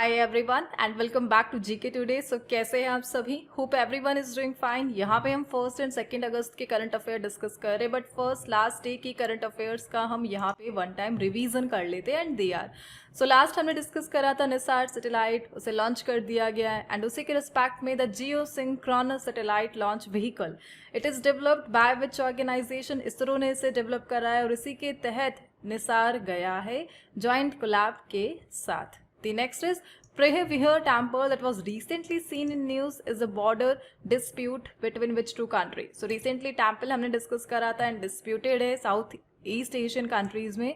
Hi everyone and welcome back to GK today. So कैसे हैं आप सभी? Hope everyone is doing fine. यहाँ पे हम 1 एंड 2 अगस्त के करंट अफेयर डिस्कस कर रहे हैं, बट फर्स्ट लास्ट डे की करंट अफेयर्स का हम यहाँ पे वन टाइम रिवीजन कर लेते हैं and they are. So last हमने डिस्कस करा था निसार सैटेलाइट, उसे लॉन्च कर दिया गया है एंड उसी के रिस्पेक्ट में the geosynchronous satellite launch vehicle it is developed by which organisation, ISRO ने इसे डेवलप करा है और इसी के तहत निसार गया है जॉइंट कोलैब के साथ। The next is Prehavihar temple that was recently seen in news is a border dispute between which two countries. So recently temple हमने discuss करा था and disputed है South East Asian countries में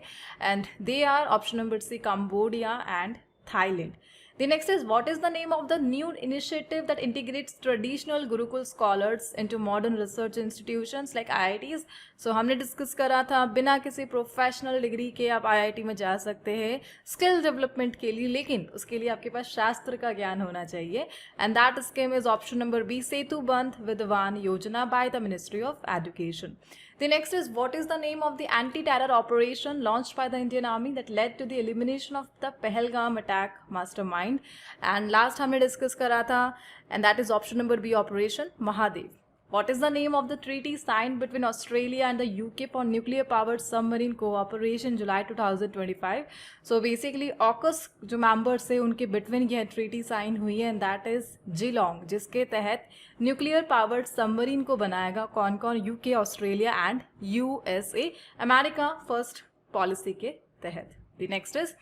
and they are option number C Cambodia and Thailand. The next is what is the name of the new initiative that integrates traditional Gurukul scholars into modern research institutions like IITs? So हमने discuss करा था बिना किसी professional degree के आप IIT में जा सकते हैं स्किल डेवलपमेंट के लिए, लेकिन उसके लिए आपके पास शास्त्र का ज्ञान होना चाहिए and that scheme is option number B Setu Bandh Vidwan Yojana by the ministry of education. The next is what is the name of the anti-terror operation launched by the Indian Army that led to the elimination of the Pahalgam attack mastermind? And last हमने discuss करा था and that is option number B Operation Mahadev. What is the name of the treaty signed between Australia and the UK for nuclear powered submarine cooperation July 2025? So basically AUKUS जो members है उनके between यह treaty sign हुई है and that is Geelong, जिसके तहत nuclear powered submarine को बनाएगा कौन कौन? UK, Australia and USA, America first policy के तहत. The next is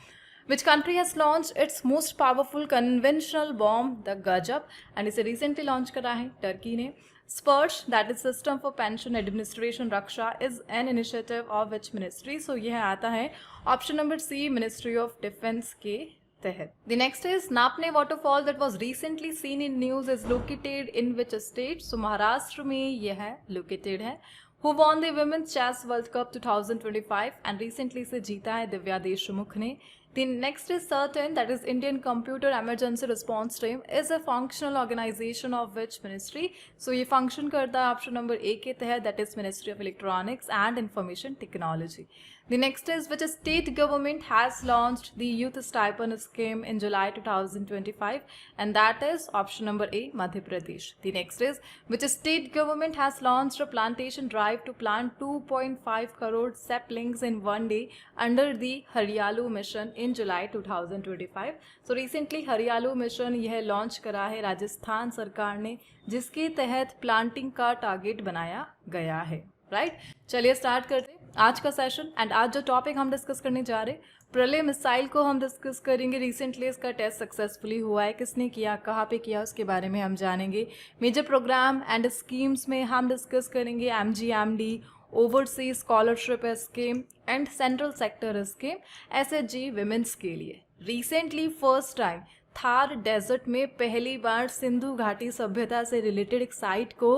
which country has launch its most powerful conventional bomb the Gazap and इसे रिसेंटली लॉन्च करा है टर्की ने. Sparsh that is system for pension administration Raksha is an initiative of which ministry? So यह आता है option number C ministry of defence के तहत. The next is नापने waterfall that was recently seen in news is located in which state? So Maharashtra में यह located है. Who won the Women's Chess World Cup 2025 and recently इसे जीता है दिव्या देशमुख ने. The next is certain that is Indian Computer Emergency Response Team is a functional organization of which ministry? So ये function करता है ऑप्शन नंबर ए के तहत that is Ministry of Electronics and Information Technology. The next is which state government has launched the youth stipend scheme in July 2025 and that is option number A Madhya Pradesh. The next is which state government has launched a plantation drive to plant 2.5 crore saplings in one day under the Haryalu mission in July 2025. So recently Haryalu mission यह launch करा है राजस्थान सरकार ने जिसके तहत planting का target बनाया गया है. राइट, चलिए स्टार्ट करते हैं आज का सेशन एंड आज जो टॉपिक हम डिस्कस करने जा रहे हैं प्रलय मिसाइल को हम डिस्कस करेंगे. रिसेंटली इसका टेस्ट सक्सेसफुली हुआ है, किसने किया, कहाँ पे किया, उसके बारे में हम जानेंगे. मेजर प्रोग्राम एंड स्कीम्स में हम डिस्कस करेंगे MGMD, overseas scholarship scheme and central sector scheme SHG women's के लिए. Recently first time Thar desert में पहली बार सिंधु घाटी सभ्यता से रिलेटेड एक साइट को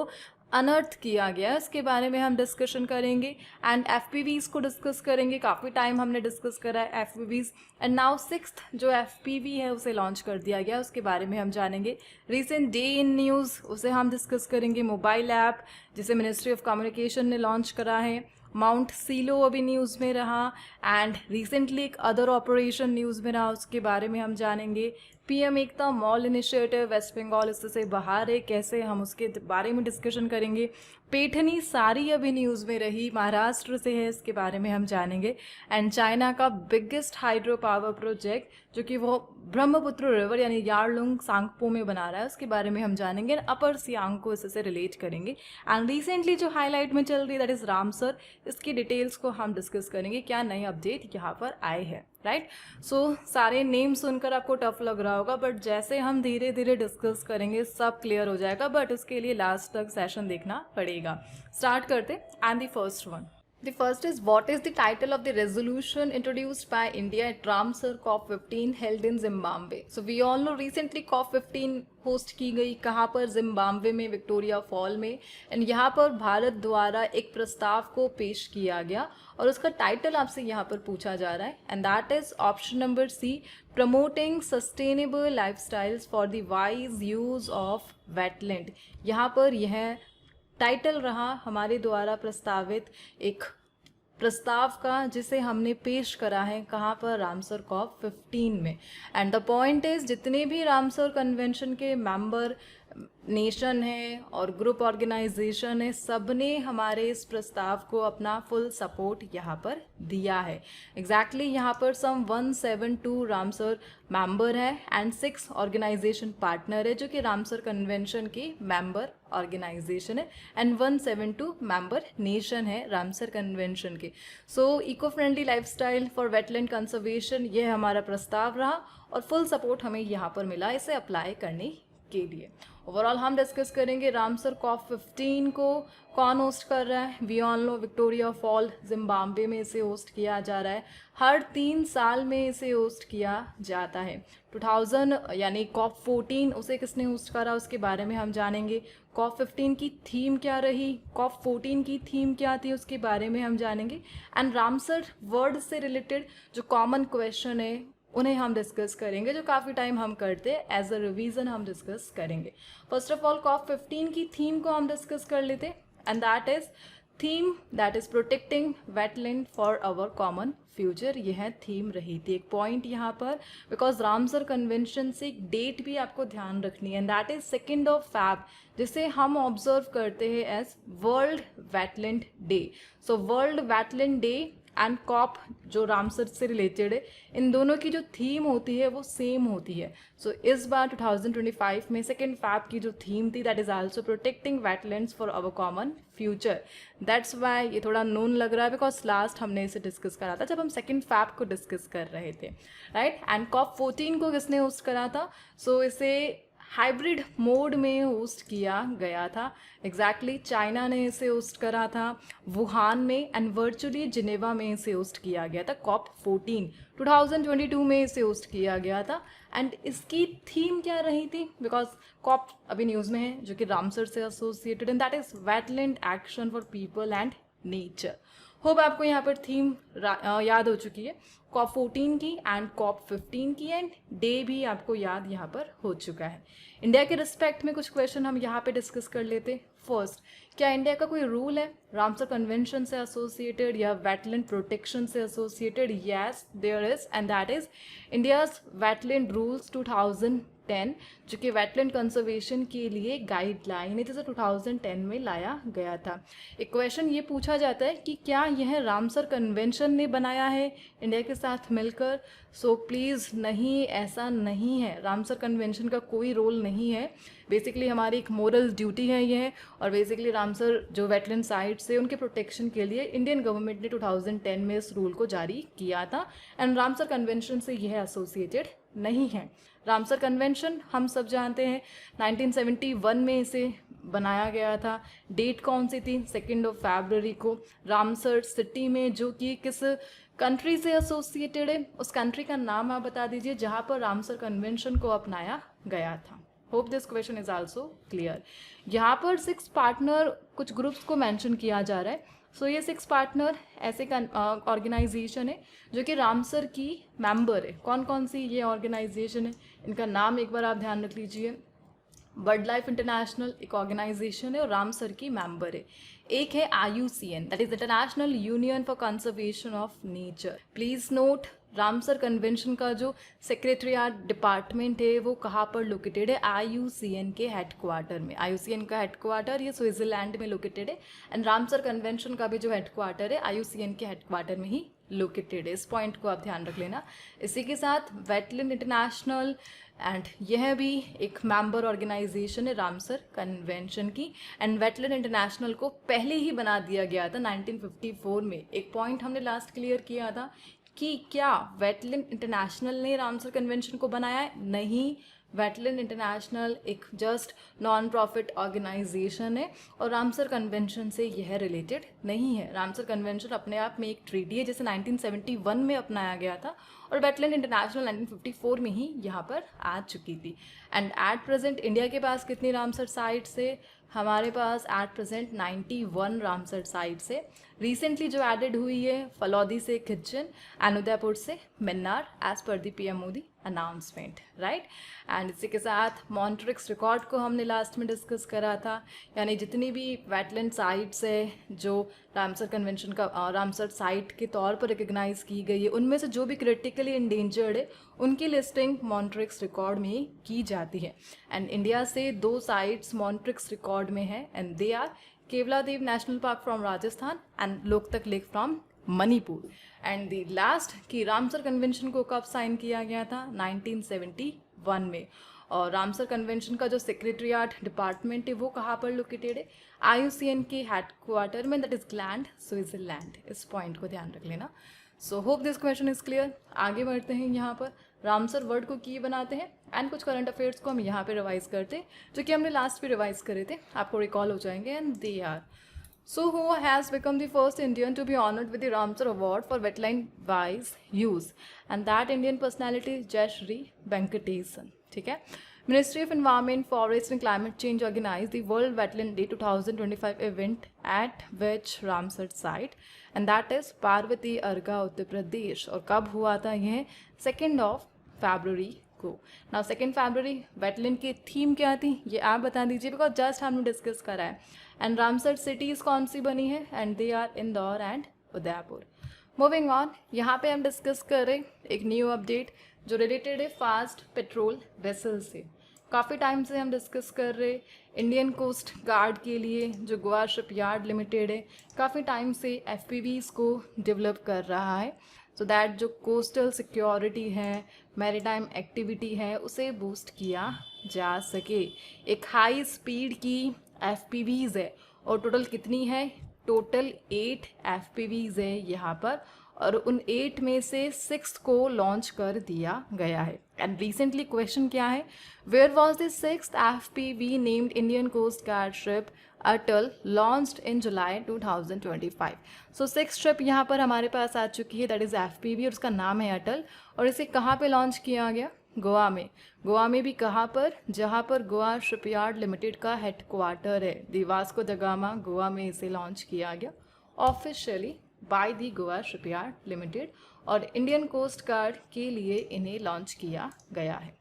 अनर्थ किया गया, इसके बारे में हम डिस्कशन करेंगे एंड FPVs को डिस्कस करेंगे. काफ़ी टाइम हमने डिस्कस करा है FPVs एंड नाउ 6th जो FPV है उसे लॉन्च कर दिया गया, उसके बारे में हम जानेंगे. रिसेंट डे इन न्यूज़ उसे हम डिस्कस करेंगे. मोबाइल ऐप जिसे मिनिस्ट्री ऑफ कम्युनिकेशन ने लॉन्च करा है. माउंट सीलो अभी न्यूज़ में रहा एंड रिसेंटली एक अदर ऑपरेशन न्यूज़ में रहा, उसके बारे में हम जानेंगे. PM एकता मॉल इनिशिएटिव वेस्ट बंगाल इससे बाहर है, कैसे, हम उसके बारे में डिस्कशन करेंगे. पैठनी सारी अभी न्यूज़ में रही, महाराष्ट्र से है, इसके बारे में हम जानेंगे. एंड चाइना का बिगेस्ट हाइड्रो पावर प्रोजेक्ट जो कि वो ब्रह्मपुत्र रिवर यानी यारलुंग सांगपो में बना रहा है, उसके बारे में हम जानेंगे. अपर सियांग को इससे रिलेट करेंगे. एंड रिसेंटली जो हाईलाइट में चल रही दैट इज़ रामसर, इसकी डिटेल्स को हम डिस्कस करेंगे, क्या नई अपडेट यहाँ पर आए हैं. राइट, सो सारे नेम सुनकर आपको टफ लग रहा होगा बट जैसे हम धीरे धीरे डिस्कस करेंगे सब क्लियर हो जाएगा, बट उसके लिए लास्ट तक सेशन देखना पड़ेगा. स्टार्ट करते and the first one. The first is what is the title of the resolution introduced by India at Ramsar COP15 held in Zimbabwe? So we all know recently COP15 host की गई, कहाँ पर? Zimbabwe में, Victoria fall में. And यहाँ पर भारत द्वारा एक प्रस्ताव को पेश किया गया और उसका टाइटल आपसे यहाँ पर पूछा जा रहा है and that is option number C promoting sustainable lifestyles for the wise use of wetland. यहाँ पर यह टाइटल रहा हमारे द्वारा प्रस्तावित एक प्रस्ताव का जिसे हमने पेश करा है कहाँ पर, रामसर कॉप 15 में। एंड द पॉइंट इज जितने भी रामसर कन्वेंशन के मेंबर नेशन है और ग्रुप ऑर्गेनाइजेशन है, सब ने हमारे इस प्रस्ताव को अपना फुल सपोर्ट यहाँ पर दिया है। एग्जैक्टली यहाँ पर सम 172 रामसर मेंबर है एंड 6 ऑर्गेनाइजेशन पार्टनर है जो कि रामसर कन्वेंशन की मेंबर ऑर्गेनाइजेशन है एंड 172 मेंबर नेशन है रामसर कन्वेंशन के। So eco friendly lifestyle for wetland conservation, ये हमारा प्रस्ताव रहा और फुल सपोर्ट हमें यहाँ पर मिला इसे अप्लाई करने के लिए। ओवरऑल हम डिस्कस करेंगे रामसर कॉप 15 को कौन होस्ट कर रहा है। We all know Victoria fall Zimbabwe में इसे होस्ट किया जा रहा है, हर 3 साल में इसे होस्ट किया जाता है। 2000 यानी कॉप 14 उसे किसने होस्ट करा उसके बारे में हम जानेंगे। कॉप 15 की थीम क्या रही, कॉप 14 की थीम क्या थी उसके बारे में हम जानेंगे। एंड रामसर वर्ड से रिलेटेड जो कॉमन क्वेश्चन है उन्हें हम डिस्कस करेंगे, जो काफ़ी टाइम हम करते हैं, एज अ रिवीजन हम डिस्कस करेंगे। फर्स्ट ऑफ ऑल कॉप 15 की थीम को हम डिस्कस कर लेते and that is theme that is protecting wetland for our common future. यह थीम रही थी। एक पॉइंट यहाँ पर, बिकॉज रामसर कन्वेंशन से एक डेट भी आपको ध्यान रखनी है एंड दैट इज 2 फैब, जिसे हम ऑब्जर्व करते हैं as world wetland day. So world wetland day and COP जो रामसर से रिलेटेड है, इन दोनों की जो थीम होती है वो सेम होती है। सो इस बार 2025 में 2 फैब की जो थीम थी that is also protecting wetlands for our common future. That's why ये थोड़ा नोन लग रहा है, बिकॉज लास्ट हमने इसे डिस्कस करा था जब हम 2 फैब को डिस्कस कर रहे थे, राइट। एंड कॉप 14 को किसने होस्ट करा था, सो इसे हाइब्रिड मोड में होस्ट किया गया था। एग्जैक्टली चाइना ने इसे होस्ट करा था वुहान में एंड वर्चुअली जिनेवा में इसे होस्ट किया गया था। कॉप 14 2022 में इसे होस्ट किया गया था एंड इसकी थीम क्या रही थी, बिकॉज कॉप अभी न्यूज़ में है जो कि रामसर से associated and that is wetland action for people and nature. Hope आपको यहाँ पर थीम याद हो चुकी है कॉप 14 की एंड कॉप 15 की, एंड डे भी आपको याद यहाँ पर हो चुका है। इंडिया के रिस्पेक्ट में कुछ क्वेश्चन हम यहाँ पे डिस्कस कर लेते। फर्स्ट, क्या इंडिया का कोई रूल है रामसर कन्वेंशन से एसोसिएटेड या वेटलैंड प्रोटेक्शन से associated? Yes there is and that is India's wetland rules 2010, जो कि वेटलैंड कंजर्वेशन के लिए गाइडलाइन है जिसे 2010 में लाया गया था। एक क्वेश्चन ये पूछा जाता है कि क्या यह रामसर कन्वेंशन ने बनाया है इंडिया के साथ मिलकर? सो प्लीज़ नहीं, ऐसा नहीं है। रामसर कन्वेंशन का कोई रोल नहीं है। बेसिकली हमारी एक मोरल ड्यूटी है यह, और बेसिकली रामसर जो वेटलैंड साइट्स है उनके प्रोटेक्शन के लिए इंडियन गवर्नमेंट ने 2010 में इस रूल को जारी किया था एंड रामसर कन्वेंशन से यह एसोसिएटेड नहीं है। रामसर कन्वेंशन हम सब जानते हैं 1971 में इसे बनाया गया था। डेट कौन सी थी? 2 फरवरी को। रामसर सिटी में, जो कि किस कंट्री से एसोसिएटेड है, उस कंट्री का नाम आप बता दीजिए जहाँ पर रामसर कन्वेंशन को अपनाया गया था। Hope this question is also clear. यहाँ पर 6 पार्टनर कुछ ग्रुप्स को मेंशन किया जा रहा है। सो ये 6 पार्टनर ऐसे ऑर्गेनाइजेशन है जो कि रामसर की मेंबर है। कौन कौन सी ये ऑर्गेनाइजेशन है, इनका नाम एक बार आप ध्यान रख लीजिए। बर्ड लाइफ इंटरनेशनल एक ऑर्गेनाइजेशन है और रामसर की मेंबर है। एक है IUCN, that is international union for conservation of nature. Please note, Ramsar convention का जो सेक्रेटरीट डिपार्टमेंट है वो कहाँ पर लोकेटेड है? IUCN के हेडक्वार्टर में। IUCN का हेडक्वार्टर ये स्विट्जरलैंड में लोकेटेड है एंड रामसर कन्वेंशन का भी जो हेडक्वार्टर है IUCN के हेडक्वार्टर में ही लोकेटेड है। इस पॉइंट को आप ध्यान रख लेना। इसी के साथ वेटलैंड इंटरनेशनल, एंड यह भी एक मेंबर ऑर्गेनाइजेशन है रामसर कन्वेंशन की। एंड वेटलैंड इंटरनेशनल को पहले ही बना दिया गया था 1954 में। एक पॉइंट हमने लास्ट क्लियर किया था कि क्या वेटलैंड इंटरनेशनल ने रामसर कन्वेंशन को बनाया है? नहीं, वेटलैंड इंटरनेशनल एक जस्ट नॉन प्रॉफिट ऑर्गेनाइजेशन है और रामसर कन्वेंशन से यह रिलेटेड नहीं है। रामसर कन्वेंशन अपने आप में एक ट्रीटी है जिसे 1971 में अपनाया गया था और वेटलैंड इंटरनेशनल 1954 में ही यहाँ पर आ चुकी थी। एंड एट प्रेजेंट इंडिया के पास कितनी रामसर साइट्स है? हमारे पास एट प्रेजेंट 91 रामसर साइट्स है। रिसेंटली जो एडेड हुई है फलौदी से किचन एंड उदयपुर से Mannar, as per the PM Modi announcement, right. And इसी के साथ मॉन्ट्रिक्स रिकॉर्ड को हमने लास्ट में डिस्कस करा था, यानी जितनी भी वेटलैंड साइट्स है जो रामसर कन्वेंशन का रामसर साइट के तौर पर रिकग्नाइज की गई है, उनमें से जो भी क्रिटिकली इंडेंजर्ड है उनकी लिस्टिंग मॉन्ट्रिक्स रिकॉर्ड में की जाती है। एंड इंडिया से 2 साइट्स मॉन्ट्रिक्स रिकॉर्ड में है, and they are Keoladeo national park from Rajasthan and Loktak lake from Manipur. And the last कि रामसर कन्वेंशन को कब साइन किया गया था, 1971 में। और रामसर कन्वेंशन का जो सेक्रेटरीट डिपार्टमेंट है वो कहाँ पर लोकेटेड है, IUCN के हेडक्वार्टर में, दैट इज ग्लैंड, स्विट्जरलैंड। इस पॉइंट को ध्यान रख लेना। So hope this question is clear. आगे बढ़ते हैं, यहाँ पर रामसर वर्ड को की बनाते हैं एंड कुछ करंट अफेयर्स को हम यहाँ पे रिवाइज करते हैं जो कि हमने लास्ट पे रिवाइज करे थे, आपको रिकॉल हो जाएंगे। And they are, so who has become the first Indian to be honored with the Ramsar Award for wetland wise use, and that Indian personality is Jayashree Venkatesan, ठीक है। Ministry of Environment, Forest and Climate Change organized the World Wetland Day 2025 event at which Ramsar site, and that is Parvati अर्गा, Uttar Pradesh. और कब हुआ था यह, 2 February को। Now 2 February wetland की theme क्या थी ये आप बता दीजिए, बिकॉज जस्ट हमने डिस्कस करा है। एंड रामसर सिटीज़ कौन सी बनी है, and they are Indore and Udaipur. Moving on, यहाँ पे हम डिस्कस कर रहे एक न्यू अपडेट जो रिलेटेड है फास्ट पेट्रोल वेसल से। काफ़ी टाइम से हम डिस्कस कर रहे इंडियन कोस्ट गार्ड के लिए जो गोवा शिपयार्ड लिमिटेड है काफ़ी टाइम से FPVs को डेवलप कर रहा है, सो दैट जो कोस्टल सिक्योरिटी है, मैरीटाइम एक्टिविटी है, उसे बूस्ट किया जा सके। एक हाई स्पीड की FPVs है, और टोटल कितनी है, टोटल 8 FPVs है यहाँ पर, और उन 8 में से 6 को लॉन्च कर दिया गया है। एंड रिसेंटली क्वेश्चन क्या है, where was the 6th FPV named Indian coast guard ship Atal launched in July 2025। So 6th ship यहाँ पर हमारे पास आ चुकी है, दैट इज़ FPV, और उसका नाम है अटल। और इसे कहाँ पे लॉन्च किया गया, गोवा में। गोवा में भी कहाँ पर, जहाँ पर गोवा शिपयार्ड लिमिटेड का हेडक्वार्टर है, दी वास्को द गामा, गोवा में इसे लॉन्च किया गया officially by the Goa shipyard limited, और इंडियन कोस्ट गार्ड के लिए इन्हें लॉन्च किया गया है,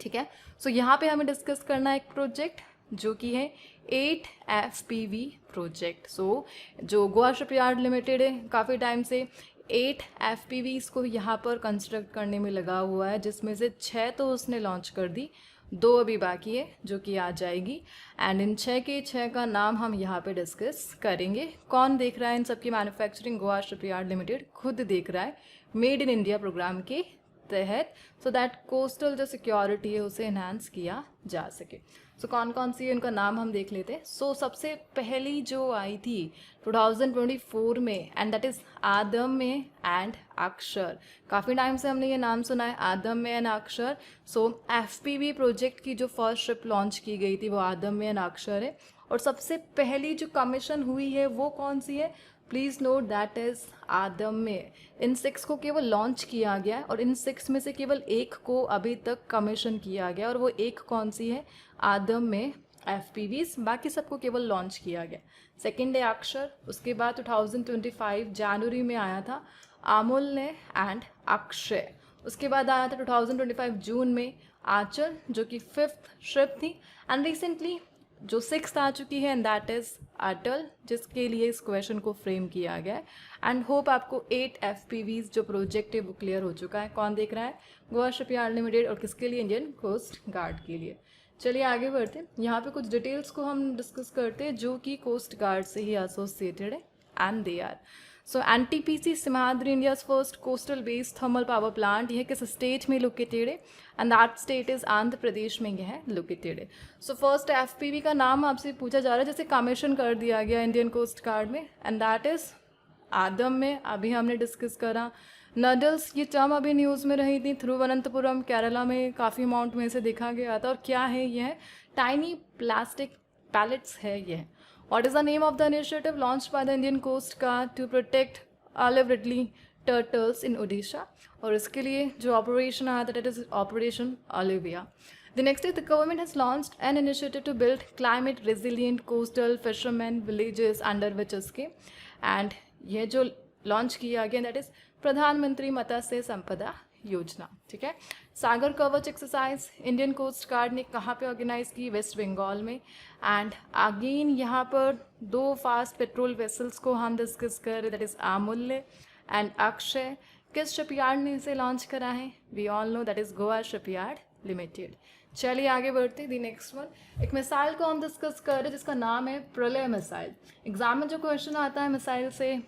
ठीक है। सो यहाँ पे हमें डिस्कस करना है एक प्रोजेक्ट जो कि है 8 FPV प्रोजेक्ट। सो जो गोवा शिपयार्ड लिमिटेड है काफ़ी टाइम से 8 FPVs को यहाँ पर कंस्ट्रक्ट करने में लगा हुआ है, जिसमें से 6 तो उसने लॉन्च कर दी, 2 अभी बाकी है जो कि आ जाएगी। एंड इन 6 के 6 का नाम हम यहाँ पे डिस्कस करेंगे। कौन देख रहा है इन सबकी मैन्युफैक्चरिंग, गोवा शिपयार्ड लिमिटेड खुद देख रहा है मेड इन इंडिया प्रोग्राम के तहत, सो दैट कोस्टल जो सिक्योरिटी है उसे इन्हांस किया जा सके। सो कौन कौन सी है उनका नाम हम देख लेते हैं। सो सबसे पहली जो आई थी 2024 में, एंड दैट इज़ आदम्य एंड अक्षर। काफ़ी टाइम से हमने ये नाम सुना है, आदम्य एंड अक्षर। सो FPV प्रोजेक्ट की जो फर्स्ट शिप लॉन्च की गई थी वो आदम्य एंड अक्षर है, और सबसे पहली जो कमीशन हुई है वो कौन सी है, प्लीज़ नोट दैट इज़ आदम्य। इन 6 को केवल लॉन्च किया गया है, और इन 6 में से केवल 1 को अभी तक कमीशन किया गया, और वो 1 कौन सी है, आदम्य FPVs, बाकी सबको केवल लॉन्च किया गया। सेकेंड है अक्षर, उसके बाद 2025 जनवरी में आया था अमूल्य एंड अक्षय। उसके बाद आया था 2025 जून में आंचल जो कि 5th शिप थी, एंड रिसेंटली जो 6th आ चुकी है, एंड दैट इज़ अटल, जिसके लिए इस क्वेश्चन को फ्रेम किया गया है। एंड होप आपको 8 FPVs जो प्रोजेक्ट है वो क्लियर हो चुका है। कौन देख रहा है, गोवा शिपयार्ड लिमिटेड, और किसके लिए, इंडियन कोस्ट गार्ड के लिए। चलिए आगे बढ़ते हैं, यहाँ पे कुछ डिटेल्स को हम डिस्कस करते हैं जो कि कोस्ट गार्ड से ही एसोसिएटेड है, and they are. So NTPC Simhadri India's first coastal based thermal power plant, यह किस स्टेट में लोकेटेड है, and that state is Andhra Pradesh में यह लोकेटेड है। सो फर्स्ट FPV का नाम आपसे पूछा जा रहा है जैसे कमीशन कर दिया गया इंडियन कोस्ट गार्ड में, एंड दैट इज आदम्य, अभी हमने डिस्कस करा। नडल्स, ये टर्म अभी न्यूज़ में रही थी, थिरुवनंतपुरम केरला में काफ़ी अमाउंट में से देखा गया था। और क्या है यह, टाइनी प्लास्टिक पैलेट्स है यह। What is the name of the initiative launched by the Indian Coast Guard to protect olive ridley turtles in Odisha? और इसके लिए जो ऑपरेशन आया था, that is Operation Olivia. The next is the government has launched an initiative to build climate resilient coastal fishermen villages under which scheme, and यह जो launch किया गया दैट इज प्रधानमंत्री मत्स्य संपदा योजना, ठीक है। सागर कवच एक्सरसाइज इंडियन कोस्ट गार्ड ने कहाँ पे ऑर्गेनाइज की? वेस्ट बंगाल में। एंड अगेन यहाँ पर 2 फास्ट पेट्रोल वेसल्स को हम डिस्कस कर रहे, that is Amulya and Akshay. किस शिपयार्ड ने इसे लॉन्च करा है? We all know that is Goa shipyard limited. चलिए आगे बढ़ते दी नेक्स्ट वन। एक मिसाइल को हम डिस्कस कर रहे हैं जिसका नाम है प्रलय मिसाइल। एग्जाम में जो क्वेश्चन आता है मिसाइल से,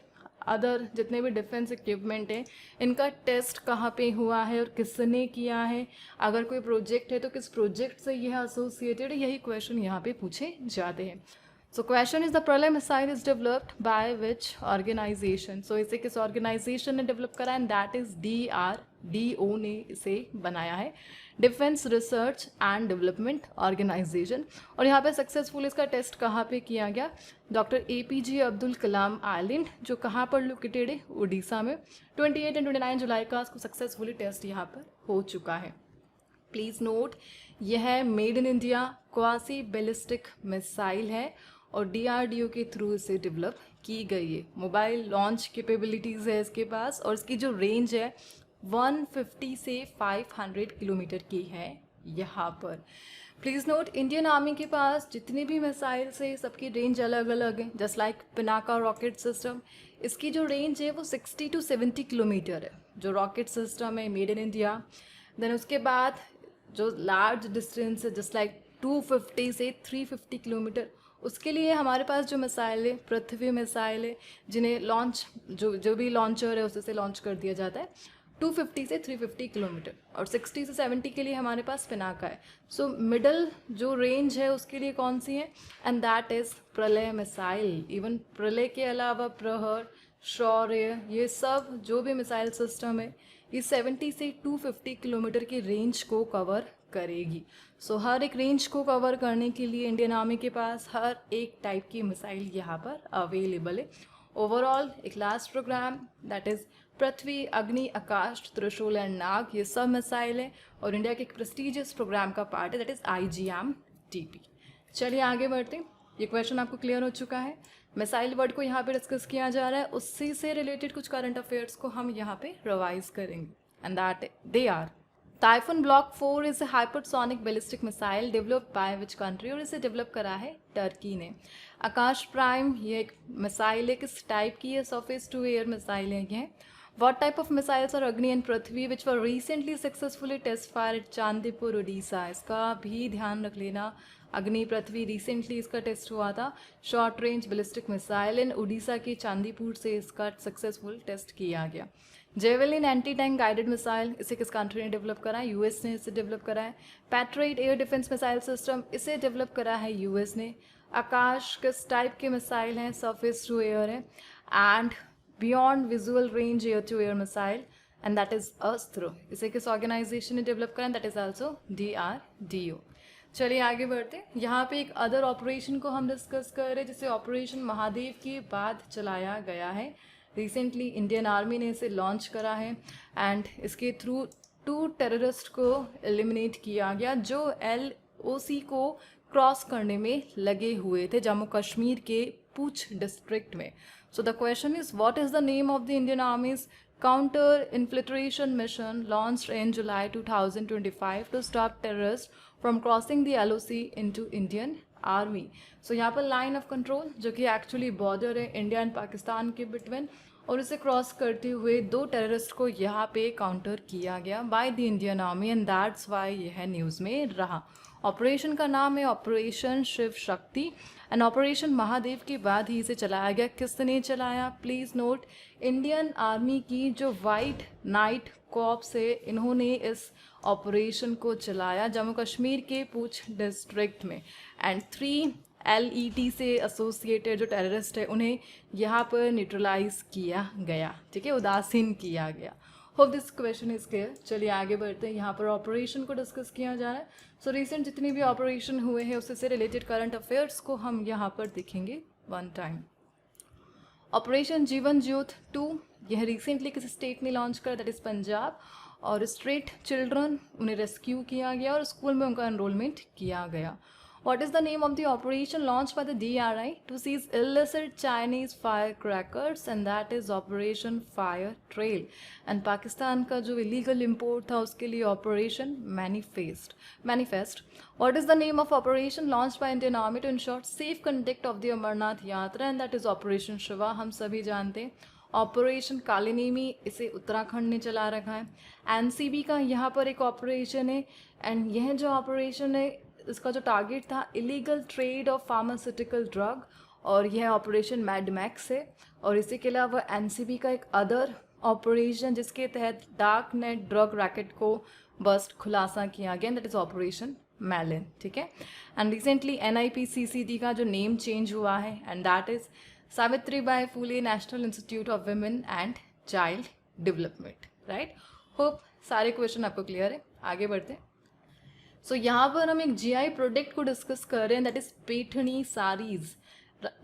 अदर जितने भी डिफेंस इक्विपमेंट हैं इनका टेस्ट कहाँ पे हुआ है और किसने किया है, अगर कोई प्रोजेक्ट है तो किस प्रोजेक्ट से यह एसोसिएटेड है, यही क्वेश्चन यहाँ पे पूछे जाते हैं। So question is the Pralay missile is developed by which organisation. So इसे किस ऑर्गेनाइजेशन ने डेवलप करा है? एंड दैट इज DRDO ने इसे बनाया है, defence research and development organisation. और यहाँ पे सक्सेसफुल इसका टेस्ट कहाँ पे किया गया? Doctor APJ Abdul Kalam island, जो कहाँ पर लोकेटेड है? उड़ीसा में। 28 एंड 29 जुलाई का इसको सक्सेसफुली टेस्ट यहाँ पर हो चुका है। प्लीज़ नोट, यह made in India quasi ballistic missile है और DRDO के थ्रू इसे डेवलप की गई है। मोबाइल लॉन्च कैपेबिलिटीज़ है इसके पास और इसकी जो रेंज है 150 से 500 किलोमीटर की है यहाँ पर। प्लीज़ नोट, इंडियन आर्मी के पास जितनी भी मिसाइल्स है सबकी रेंज अलग अलग है। Just like Pinaka rocket system, इसकी जो रेंज है वो 60 to 70 किलोमीटर है, जो रॉकेट सिस्टम है मेड इन इंडिया। देन उसके बाद जो लार्ज डिस्टेंस है जस्ट लाइक 250 से 350 किलोमीटर, उसके लिए हमारे पास जो मिसाइल है पृथ्वी मिसाइल है, जिन्हें लॉन्च जो भी लॉन्चर है उससे लॉन्च कर दिया जाता है 250 से 350 किलोमीटर। और 60 से 70 के लिए हमारे पास पिनाका है। सो मिडल जो रेंज है उसके लिए कौन सी है? एंड दैट इज़ प्रलय मिसाइल। इवन प्रलय के अलावा प्रहर, शौर्य, ये सब जो भी मिसाइल सिस्टम है ये 70 से 250 किलोमीटर की रेंज को कवर करेगी। सो हर एक रेंज को कवर करने के लिए इंडियन आर्मी के पास हर एक टाइप की मिसाइल यहाँ पर अवेलेबल है। ओवरऑल एक लास्ट प्रोग्राम दैट इज़ पृथ्वी, अग्नि, आकाश, त्रिशूल एंड नाग, ये सब मिसाइल है और इंडिया के एक प्रेस्टिजियस प्रोग्राम का पार्ट है दैट इज़ IGM-TP। चलिए आगे बढ़ते हैं। ये क्वेश्चन आपको क्लियर हो चुका है। मिसाइल वर्ड को यहाँ पे डिस्कस किया जा रहा है, उससे से रिलेटेड कुछ करंट अफेयर्स को हम यहाँ पे रिवाइज करेंगे and that they are typhoon block 4 is a hypersonic ballistic missile developed by which country, और इसे डेवलप करा है टर्की ने। आकाश प्राइम, ये एक मिसाइल है, किस टाइप की है? सरफेस टू एयर मिसाइल है ये। What type of missiles are Agni and Prithvi which were recently successfully test fired at Chandipur Orissa? इसका भी ध्यान रख लेना, अग्नि पृथ्वी रिसेंटली इसका टेस्ट हुआ था। शॉर्ट रेंज बैलिस्टिक मिसाइल इन उड़ीसा के चांदीपुर से इसका सक्सेसफुल टेस्ट किया गया। Javelin anti tank guided missile, इसे किस कंट्री ने डेवलप करा है? US ने इसे डेवलप करा है। Patriot air defence missile system, इसे डेवलप करा है US ने। आकाश किस टाइप के मिसाइल हैं? सरफेस टू एयर है। And beyond visual range air to air missile and that is Astra, इसे किस ऑर्गेनाइजेशन ने डेवलप करा? That is also DRDO। चलिए आगे बढ़ते हैं। यहाँ पे एक अदर ऑपरेशन को हम डिस्कस कर रहे हैं जिसे ऑपरेशन महादेव के बाद चलाया गया है। रिसेंटली इंडियन आर्मी ने इसे लॉन्च करा है एंड इसके थ्रू 2 टेररिस्ट को एलिमिनेट किया गया जो LOC को क्रॉस करने में लगे हुए थे जम्मू कश्मीर के पूंछ डिस्ट्रिक्ट में। So the question is, what is the name of the Indian Army's counter-infiltration mission launched in July 2025 to stop terrorists from crossing the LOC into Indian Army? So यहाँ पर line of control जो कि actually border है India and Pakistan के between, और इसे cross करते हुए 2 टेररिस्ट को यहाँ पे काउंटर किया गया by the Indian army and that's why यह न्यूज़ में रहा। ऑपरेशन का नाम है operation Shiv Shakti and operation Mahadev के बाद ही इसे चलाया गया। किसने चलाया? प्लीज़ नोट, इंडियन आर्मी की जो वाइट नाइट कॉर्प्स है इन्होंने इस ऑपरेशन को चलाया जम्मू कश्मीर के पूंछ डिस्ट्रिक्ट में। एंड 3 LET से एसोसिएटेड जो टेररिस्ट है उन्हें यहाँ पर न्यूट्रलाइज किया गया, ठीक है, उदासीन किया गया। Hope this question is clear. चलिए आगे बढ़ते हैं। यहाँ पर ऑपरेशन को डिस्कस किया जा रहा है। सो रिसेंट जितने भी ऑपरेशन हुए हैं उससे रिलेटेड करंट अफेयर्स को हम यहाँ पर देखेंगे वन टाइम। ऑपरेशन जीवन ज्योत 2, यह रिसेंटली किसी स्टेट ने लॉन्च करा, दैट इज़ पंजाब, और स्ट्रीट चिल्ड्रन उन्हें रेस्क्यू किया गया और स्कूल में उनका एनरोलमेंट किया गया। What is the name of the operation launched by the DRI to seize illicit Chinese firecrackers, and that is Operation Fire Trail. And Pakistan का जो illegal import था उसके लिए Operation Manifest. What is the name of operation launched by Indian Army to ensure safe conduct of the Amarnath Yatra, and that is Operation Shiva. हम सभी जानते हैं operation कालिनेमी इसे उत्तराखंड ने चला रखा है. एनसीबी का यहाँ पर एक ऑपरेशन है, एंड यह जो ऑपरेशन है इसका जो टारगेट था illegal trade off pharmaceutical drug, और यह ऑपरेशन मैडमैक्स है. और इसी के अलावा एनसीबी का एक अदर ऑपरेशन जिसके तहत डार्क नेट ड्रग रैकेट को बस्ट खुलासा किया गया, दैट इज ऑपरेशन मैलिन. ठीक है. एंड रिसेंटली NIPCCD का जो नेम चेंज हुआ है, and that is Savitribai Phule national institute of women and child development. Right. Hope सारे क्वेश्चन आपको क्लियर है. आगे बढ़ते हैं. सो यहाँ पर हम एक GI प्रोडक्ट को डिस्कस कर रहे हैं, दैट इज पैठणी साड़ीज.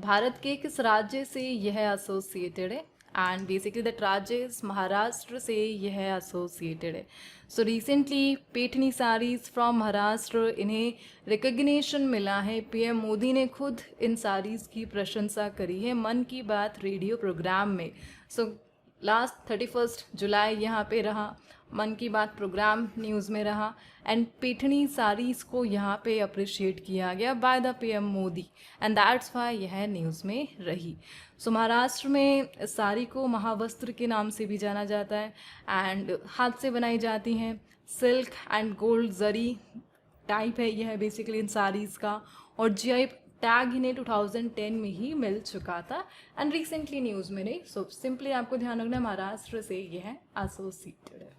भारत के किस राज्य से यह एसोसिएटेड है, एंड बेसिकली दैट राज्य इज महाराष्ट्र से यह एसोसिएटेड है. So recently Paithani saris from Maharashtra, इन्हें रिकग्निशन मिला है. PM मोदी ने खुद इन साड़ीज़ की प्रशंसा करी है मन की बात रेडियो प्रोग्राम में. सो लास्ट 31 जुलाई यहाँ पे रहा, मन की बात प्रोग्राम न्यूज़ में रहा, एंड पैठणी साड़ीज़ को यहाँ पे अप्रिशिएट किया गया by the PM Modi, and that's why यह न्यूज़ में रही. सो महाराष्ट्र में इस साड़ी को महावस्त्र के नाम से भी जाना जाता है, एंड हाथ से बनाई जाती हैं. Silk and gold zari type है यह बेसिकली इन साड़ीज़ का, और GI टैग इन्हें 2010 में ही मिल चुका था, एंड रिसेंटली न्यूज़ में नहीं. सो सिंपली आपको ध्यान रखना है महाराष्ट्र से यह एसोसिएटेड है.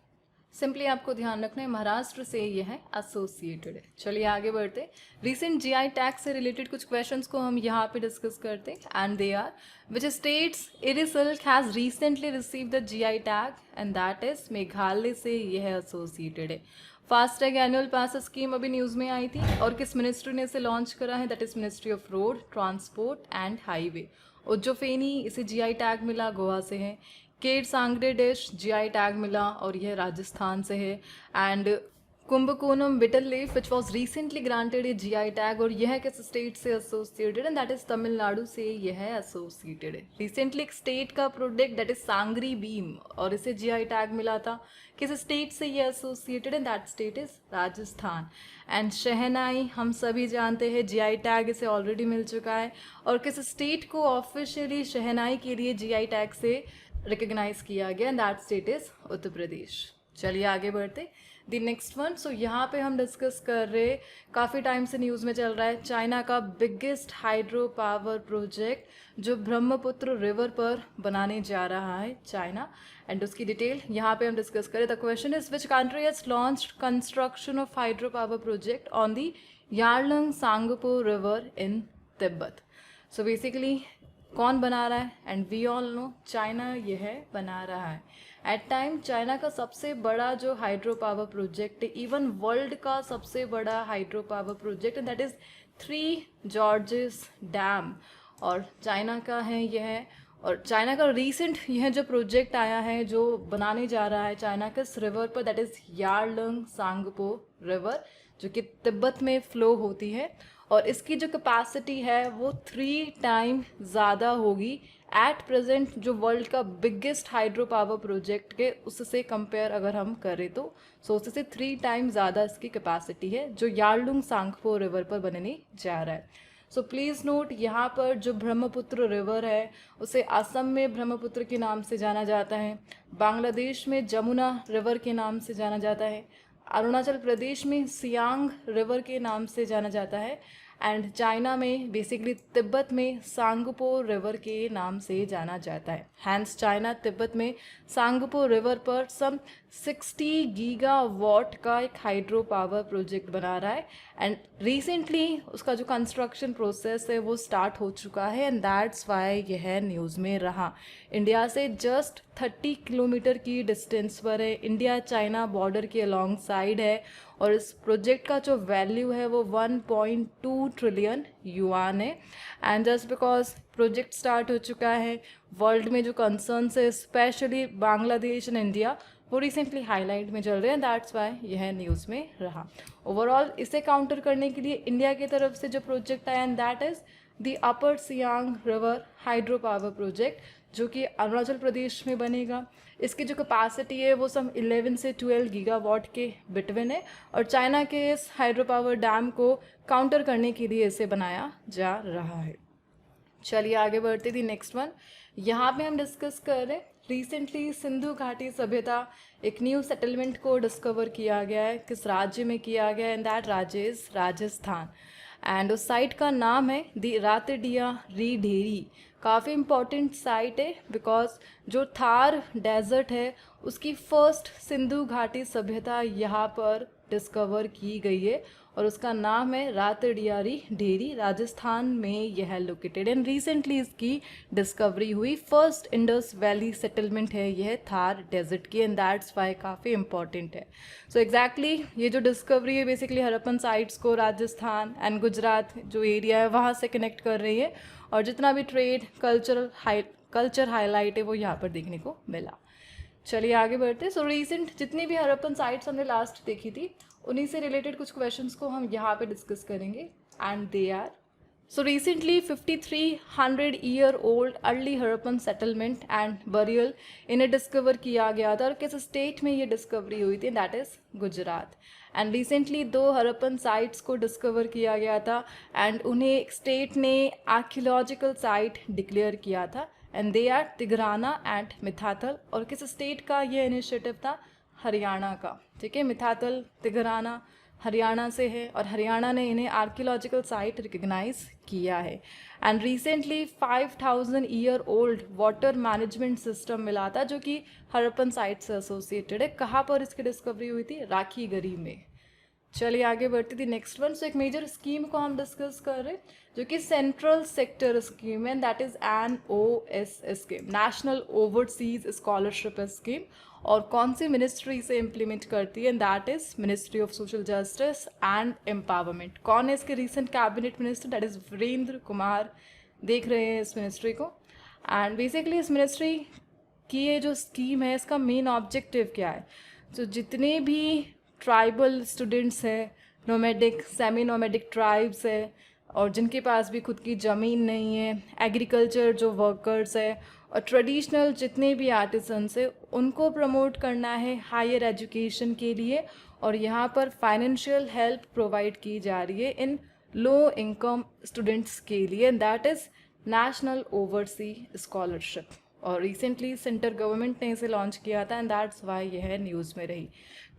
सिंपली आपको ध्यान रखना है महाराष्ट्र से यह एसोसिएटेड है. चलिए आगे बढ़ते. रिसेंट GI टैग से रिलेटेड कुछ क्वेश्चंस को हम यहाँ पे डिस्कस करते हैं, and they are which states Eri silk has recently receive the GI tag, and that is Meghalaya से यह एसोसिएटेड है. फास्टैग एनुअल पास स्कीम अभी न्यूज़ में आई थी, और किस मिनिस्ट्री ने इसे लॉन्च करा है, that is ministry of road transport and highway. उज्जफेनी इसे GI टैग मिला, गोवा से है. केर सांगरे डिश GI टैग मिला, और यह राजस्थान से है. And Kumbakonam betel leaf which was recently granted a GI tag, और यह किस स्टेट से associated, and that is Tamil Nadu से यह एसोसिएटेड है. रिसेंटली एक स्टेट का product that is Sangri bean, और इसे GI टैग मिला था. किस स्टेट से ये associated, and that state is Rajasthan. And shehnai हम सभी जानते हैं GI टैग इसे ऑलरेडी मिल चुका है, और किस स्टेट को ऑफिशियली शहनाई के लिए GI टैग से रिकग्नाइज किया गया, and that state is Uttar Pradesh. चलिए आगे बढ़ते. The next one. सो यहाँ पे हम डिस्कस कर रहे, काफ़ी टाइम से न्यूज़ में चल रहा है, चाइना का बिगेस्ट हाइड्रो पावर प्रोजेक्ट जो ब्रह्मपुत्र रिवर पर बनाने जा रहा है चाइना, एंड उसकी डिटेल यहाँ पे हम डिस्कस करें. The question is which country has launched construction of hydro power project on the Yarlung Tsangpo river in Tibet. So basically कौन बना रहा है, and we all know China यह बना रहा है. एट टाइम चाइना का सबसे बड़ा जो हाइड्रो पावर प्रोजेक्ट है, इवन वर्ल्ड का सबसे बड़ा hydro power project, and that is 3 George's dam, और चाइना का है यह. और चाइना का रीसेंट यह जो प्रोजेक्ट आया है जो बनाने जा रहा है चाइना के इस रिवर पर, that is Yarlung Tsangpo river, जो कि तिब्बत में फ्लो होती है, और इसकी जो कैपेसिटी है वो 3 टाइम ज़्यादा होगी एट प्रेजेंट जो वर्ल्ड का बिगेस्ट हाइड्रो पावर प्रोजेक्ट के उससे कंपेयर अगर हम करें तो. सो उससे 3 टाइम ज़्यादा इसकी कैपेसिटी है जो यारलुंग सांगपो रिवर पर बनने जा रहा है. सो प्लीज़ नोट, यहाँ पर जो ब्रह्मपुत्र रिवर है उसे असम में ब्रह्मपुत्र के नाम से जाना जाता है, बांग्लादेश में जमुना रिवर के नाम से जाना जाता है, अरुणाचल प्रदेश में सियांग रिवर के नाम से जाना जाता है, एंड चाइना में बेसिकली तिब्बत में सांगपो रिवर के नाम से जाना जाता है. हैंस चाइना तिब्बत में सांगपो रिवर पर सम 60 गीगावाट का एक हाइड्रो पावर प्रोजेक्ट बना रहा है, एंड रिसेंटली उसका जो कंस्ट्रक्शन प्रोसेस है वो स्टार्ट हो चुका है, एंड दैट्स वाई यह न्यूज़ में रहा. इंडिया से जस्ट 30 किलोमीटर की डिस्टेंस पर है, इंडिया चाइना बॉर्डर के अलॉन्ग साइड है, और इस प्रोजेक्ट का जो वैल्यू है वो 1.2 ट्रिलियन युआन है. And just because project start हो चुका है, वर्ल्ड में जो कंसर्न्स है स्पेशली बांग्लादेश एंड इंडिया वो रिसेंटली हाईलाइट में चल रहे हैं, दैट्स वाई यह न्यूज़ में रहा। ओवरऑल इसे काउंटर करने के लिए इंडिया की तरफ से जो प्रोजेक्ट आया and that is the upper Siang river hydro power project, जो कि अरुणाचल प्रदेश में बनेगा। इसकी जो कैपेसिटी है वो सम 11 से 12 गीगावाट के बिटवीन है, और चाइना के इस हाइड्रो पावर डैम को काउंटर करने के लिए इसे बनाया जा रहा है। चलिए आगे बढ़ते थी नेक्स्ट वन। यहाँ पे हम डिस्कस कर रहे हैं रिसेंटली सिंधु घाटी सभ्यता एक न्यू सेटलमेंट को डिस्कवर किया गया है। किस राज्य में किया गया है? एंड दैट राज्य इज राजस्थान। एंड उस साइट का नाम है दी रातडिया री ढेरी। काफ़ी इम्पॉर्टेंट साइट है बिकॉज जो थार डेजर्ट है उसकी फर्स्ट सिंधु घाटी सभ्यता यहाँ पर डिस्कवर की गई है, और उसका नाम है रातडियारी ढेरी। राजस्थान में यह लोकेटेड एंड रिसेंटली इसकी डिस्कवरी हुई। फर्स्ट इंडस वैली सेटलमेंट है यह थार डेजर्ट की, एंड दैट्स वाई काफ़ी इंपॉर्टेंट है। सो एग्जैक्टली ये जो डिस्कवरी है बेसिकली हड़प्पन साइट्स को राजस्थान एंड गुजरात जो एरिया है वहाँ से कनेक्ट कर रही है, और जितना भी ट्रेड कल्चर हाईलाइट है वो यहाँ पर देखने को मिला। चलिए आगे बढ़ते हैं। सो रिसेंट जितनी भी हड़प्पन साइट्स हमने लास्ट देखी थी उन्हीं से रिलेटेड कुछ क्वेश्चंस को हम यहाँ पे डिस्कस करेंगे, and they are so recently 5300 year old early Harappan settlement and burial इन्हें डिस्कवर किया गया था, और किस स्टेट में ये डिस्कवरी हुई थी? That is Gujarat. And recently 2 Harappan sites को डिस्कवर किया गया था, एंड उन्हें स्टेट ने आर्कियोलॉजिकल साइट डिक्लेयर किया था, एंड दे आर तिघराना एंड मिथाथल। और किस स्टेट का ये इनिशिएटिव था? हरियाणा का। ठीक है, मिथाथल तिघराना हरियाणा से है, और हरियाणा ने इन्हें आर्कियोलॉजिकल साइट रिकग्नाइज किया है। And recently 5000 year old water management system मिला था जो कि हड़प्पन साइट से एसोसिएटेड है। कहाँ पर इसकी डिस्कवरी हुई थी? राखीगढ़ी में। चलिए आगे बढ़ती थी नेक्स्ट वन। सो एक मेजर स्कीम को हम डिस्कस कर रहे हैं जो कि सेंट्रल सेक्टर स्कीम है, that is NOS scheme, national overseas scholarship scheme. और कौन सी मिनिस्ट्री से इम्प्लीमेंट करती है? That is ministry of social justice and empowerment. कौन है इसके recent cabinet minister? That is Virendra Kumar देख रहे हैं इस मिनिस्ट्री को। एंड बेसिकली इस मिनिस्ट्री की ये जो स्कीम है इसका मेन ऑब्जेक्टिव क्या है? तो जितने भी ट्राइबल स्टूडेंट्स हैं, नोमैडिक सेमी नोमैडिक ट्राइब्स है, और जिनके पास भी खुद की ज़मीन नहीं है, एग्रीकल्चर जो वर्कर्स है, और ट्रेडिशनल जितने भी आर्टिसंस है, उनको प्रमोट करना है हायर एजुकेशन के लिए। और यहाँ पर फाइनेंशियल हेल्प प्रोवाइड की जा रही है इन लो इनकम स्टूडेंट्स के लिए, that is national oversee scholarship. और रिसेंटली सेंटर गवर्नमेंट ने इसे लॉन्च किया था, एंड दैट्स वाई यह न्यूज़ में रही।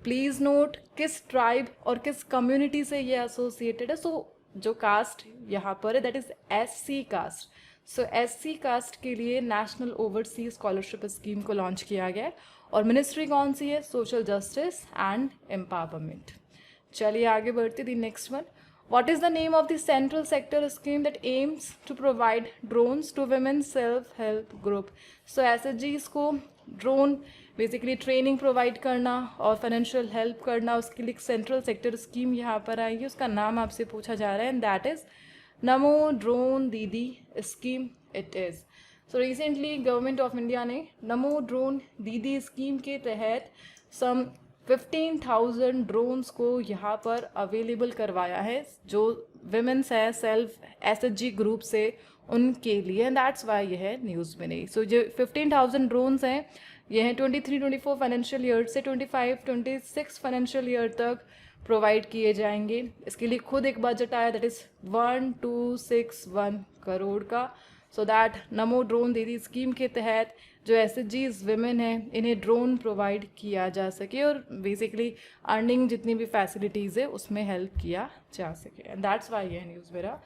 प्लीज़ नोट किस ट्राइब और किस कम्युनिटी से ये एसोसिएटेड है। सो जो कास्ट यहाँ पर है that is SC caste. So SC caste के लिए नेशनल ओवरसीज स्कॉलरशिप स्कीम को लॉन्च किया गया है, और मिनिस्ट्री कौन सी है? Social justice and empowerment. चलिए आगे बढ़ती the next one. What is the name of the central sector scheme that aims to provide drones to women's self-help group? So SHGs को ड्रोन बेसिकली ट्रेनिंग प्रोवाइड करना और financial help करना, उसके लिए central sector scheme यहाँ पर आएगी। उसका नाम आपसे पूछा जा रहा है, and that is NaMo drone दीदी scheme it is. So recently government of India ने नमो ड्रोन दीदी स्कीम के तहत सम 15,000 ड्रोन्स को यहाँ पर अवेलेबल करवाया है जो विमेंस है सेल्फ SHG ग्रुप से उनके लिए, एंड दैट्स वाई यह न्यूज़ में नहीं। सो जो 15,000 ड्रोन्स हैं यह 23-24 फाइनेंशियल ईयर से 25-26 फाइनेंशियल ईयर तक प्रोवाइड किए जाएंगे। इसके लिए खुद एक बजट आया दैट इज़ 1261 करोड़ का। सो दैट नमो ड्रोन दीदी स्कीम के तहत जो SHGs विमेन हैं इन्हें ड्रोन प्रोवाइड किया जा सके, और बेसिकली अर्निंग जितनी भी फैसिलिटीज़ है उसमें हेल्प किया जा सके, एंड दैट्स वाई यह न्यूज़ मेरा।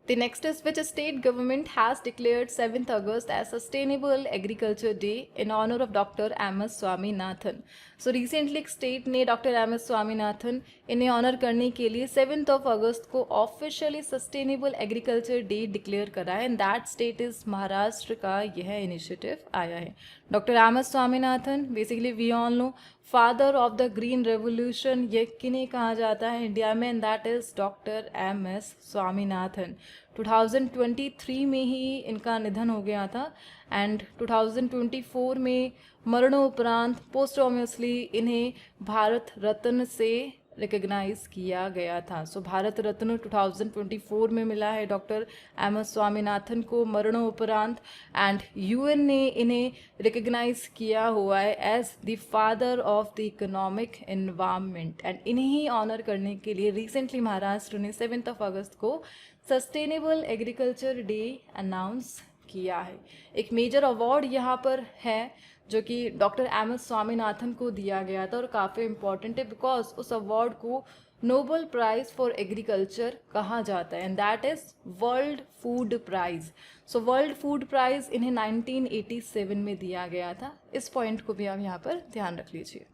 The next is which state government has declared 7th August as Sustainable Agriculture Day in honor of Dr. MS Swaminathan. So recently एक स्टेट ने डॉक्टर MS स्वामीनाथन इन्हें ऑनर करने के लिए 7 अगस्त को officially sustainable agriculture day declare करा है, and that state is Maharashtra का यह इनिशिएटिव आया है। Doctor M S Swaminathan, basically we all know father of the green revolution, ये किन्हें कहा जाता है इंडिया में, and that is doctor M S Swaminathan. 2023 में ही इनका निधन हो गया था, एंड 2024 में मरणोपरांत पोस्टोमसली इन्हें भारत रत्न से रिकग्नाइज किया गया था। सो भारत रत्न 2024 में मिला है डॉक्टर एम एस स्वामीनाथन को मरणोपरांत, एंड यूएन ने इन्हें रिकग्नाइज किया हुआ है as the father of the economic environment. And इन्हें ही ऑनर करने के लिए रिसेंटली महाराष्ट्र ने 7 अगस्त को सस्टेनेबल एग्रीकल्चर डे अनाउंस किया है। एक मेजर अवार्ड यहाँ पर है जो कि डॉक्टर एम एस स्वामीनाथन को दिया गया था, और काफ़ी इम्पॉर्टेंट है बिकॉज उस अवार्ड को नोबल प्राइज फॉर एग्रीकल्चर कहा जाता है, and that is world food prize. So world food prize इन्हें 1987 में दिया गया था। इस पॉइंट को भी आप यहाँ पर ध्यान रख लीजिए।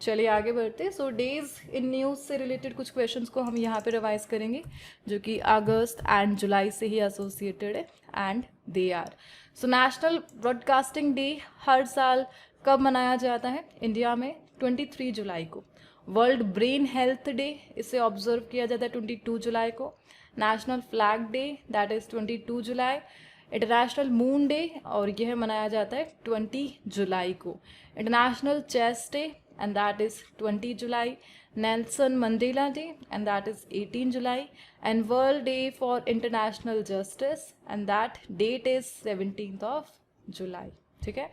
चलिए आगे बढ़ते। सो डेज इन न्यूज़ से रिलेटेड कुछ क्वेश्चंस को हम यहाँ पे रिवाइज करेंगे जो कि अगस्त एंड जुलाई से ही एसोसिएटेड है, and they are. So national broadcasting day हर साल कब मनाया जाता है इंडिया में? 23 जुलाई को। वर्ल्ड ब्रेन हेल्थ डे, इसे ऑब्जर्व किया जाता है 22 जुलाई को। National flag day, that is 22 July. International moon day, और यह मनाया जाता है 20 जुलाई को। International chess day, and that is 20 July. Nelson Mandela Day, and that is 18 July. And World Day for International Justice, and that date is 17th of July. ठीक है,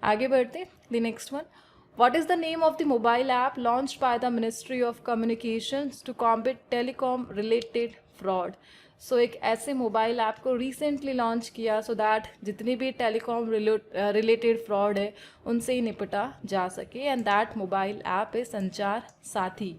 आगे बढ़ते। The next one. What is the name of the mobile app launched by the Ministry of Communications to combat telecom related fraud? सो एक ऐसे mobile app को recently launch किया so that जितनी भी टेलीकॉम रिलेटेड फ्रॉड है उनसे ही निपटा जा सके, एंड दैट मोबाइल ऐप है संचार साथी।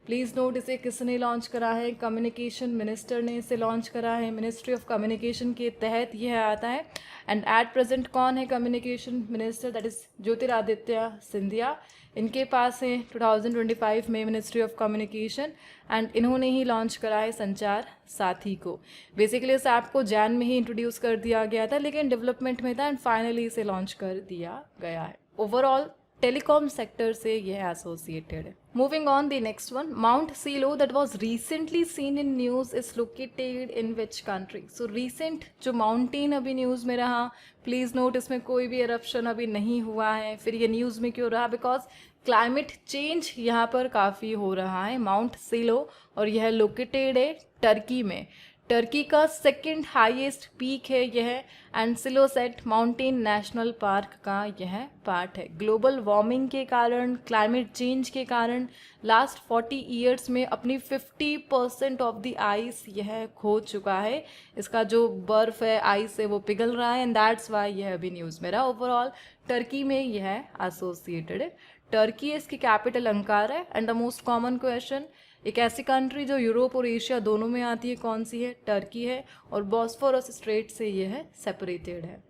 प्लीज़ नोट, इसे किसने लॉन्च करा है? कम्युनिकेशन मिनिस्टर ने इसे लॉन्च करा है। मिनिस्ट्री ऑफ कम्युनिकेशन के तहत यह आता है, एंड एट प्रेजेंट कौन है communication minister? That is Jyotiraditya Scindia. इनके पास है 2025 में मिनिस्ट्री ऑफ कम्युनिकेशन, एंड इन्होंने ही लॉन्च करा है संचार साथी को। बेसिकली इस ऐप को जैन में ही इंट्रोड्यूस कर दिया गया था, लेकिन डेवलपमेंट में था, एंड फाइनली इसे लॉन्च कर दिया गया है। ओवरऑल टेलीकॉम सेक्टर से यह एसोसिएटेड है। Moving on the next one, mount silo that was recently seen in news is located in which country? So recent जो माउंटेन अभी न्यूज़ में रहा, प्लीज़ नोट इसमें कोई भी एरप्शन अभी नहीं हुआ है। फिर ये न्यूज़ में क्यों रहा? बिकॉज क्लाइमेट चेंज यहाँ पर काफ़ी हो रहा है। माउंट सीलो, और यह लोकेटेड है टर्की में। टर्की का सेकंड हाईएस्ट पीक है यह, एंड सिलोसेट माउंटेन नेशनल पार्क का यह पार्ट है। ग्लोबल वार्मिंग के कारण, क्लाइमेट चेंज के कारण लास्ट 40 ईयर्स में अपनी 50% ऑफ द आइस यह खो चुका है। इसका जो बर्फ़ है, आइस है, वो पिघल रहा है, एंड दैट्स वाई यह अभी न्यूज़ में रहा। ओवरऑल टर्की में यह एसोसिएटेड है। टर्की इसकी कैपिटल अंकारा है। And the most common question, एक ऐसी कंट्री जो यूरोप और एशिया दोनों में आती है, कौन सी है? टर्की है, और बॉस्फोरस स्ट्रेट से यह सेपरेटेड है।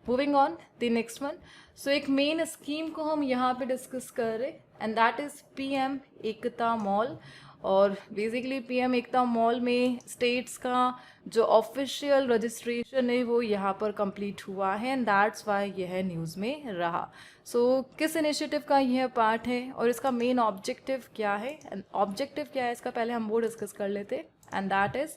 Moving on the next one. So एक मेन स्कीम को हम यहाँ पे डिस्कस कर रहे, and that is PM Ekta mall. और बेसिकली पीएम एकता मॉल में स्टेट्स का जो ऑफिशियल रजिस्ट्रेशन है वो यहाँ पर कंप्लीट हुआ है, एंड दैट्स वाई यह न्यूज़ में रहा। सो किस इनिशिएटिव का यह पार्ट है और इसका मेन ऑब्जेक्टिव क्या है? ऑब्जेक्टिव क्या है इसका पहले हम वो डिस्कस कर लेते, and that is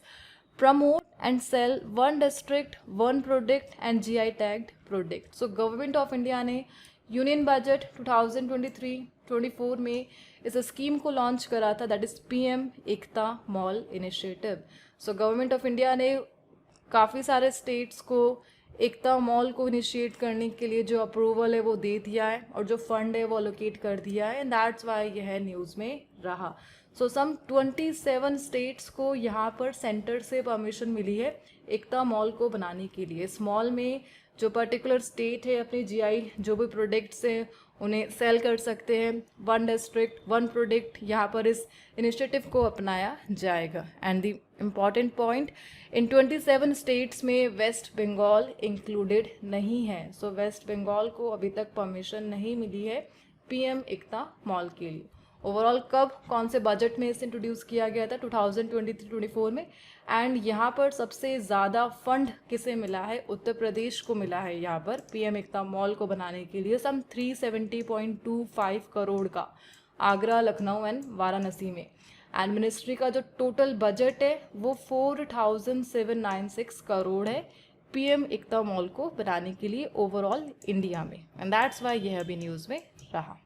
promote and sell one district one product and GI tagged product. So government of India ने यूनियन बजट 2023-24 में इस स्कीम को लॉन्च करा था, that is PM Ekta mall initiative. So government of India ने काफ़ी सारे states को एकता मॉल को इनिशिएट करने के लिए जो अप्रूवल है वो दे दिया है, और जो फंड है वो अलोकेट कर दिया है, एंड दैट्स वाई यह न्यूज़ में रहा। सो सम 27 स्टेट्स को यहाँ पर सेंटर से परमिशन मिली है एकता मॉल को बनाने के लिए। इस मॉल में जो पर्टिकुलर स्टेट है अपने जीआई जो भी प्रोडक्ट्स हैं उन्हें सेल कर सकते हैं। वन डिस्ट्रिक्ट वन प्रोडक्ट, यहाँ पर इस इनिशिएटिव को अपनाया जाएगा। And the important point, in 27 states में वेस्ट बंगाल इंक्लूडेड नहीं है। सो वेस्ट बंगाल को अभी तक परमिशन नहीं मिली है पीएम एकता मॉल के लिए। ओवरऑल कब कौन से बजट में इसे इंट्रोड्यूस किया गया था 2023-24 में, एंड यहाँ पर सबसे ज़्यादा फंड किसे मिला है, उत्तर प्रदेश को मिला है यहाँ पर पीएम एकता मॉल को बनाने के लिए सम 370.25 करोड़ का, आगरा, लखनऊ एंड वाराणसी में। एंड मिनिस्ट्री का जो टोटल बजट है वो 4796 करोड़ है पीएम एकता मॉल को बनाने के लिए ओवरऑल इंडिया में, एंड दैट्स वाई यह अभी न्यूज़ में रहा।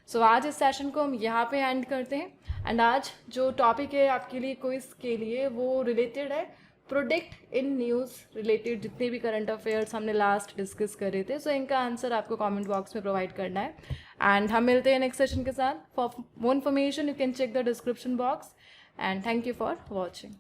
सो आज इस सेशन को हम यहाँ पे एंड करते हैं, एंड आज जो टॉपिक है आपके लिए क्विज के लिए वो रिलेटेड है प्रोडिक्ट इन न्यूज़ रिलेटेड जितने भी करंट अफेयर्स हमने लास्ट डिस्कस करे थे। सो इनका आंसर आपको कमेंट बॉक्स में प्रोवाइड करना है, एंड हम मिलते हैं नेक्स्ट सेशन के साथ। For more information you can check the description box, and thank you for watching.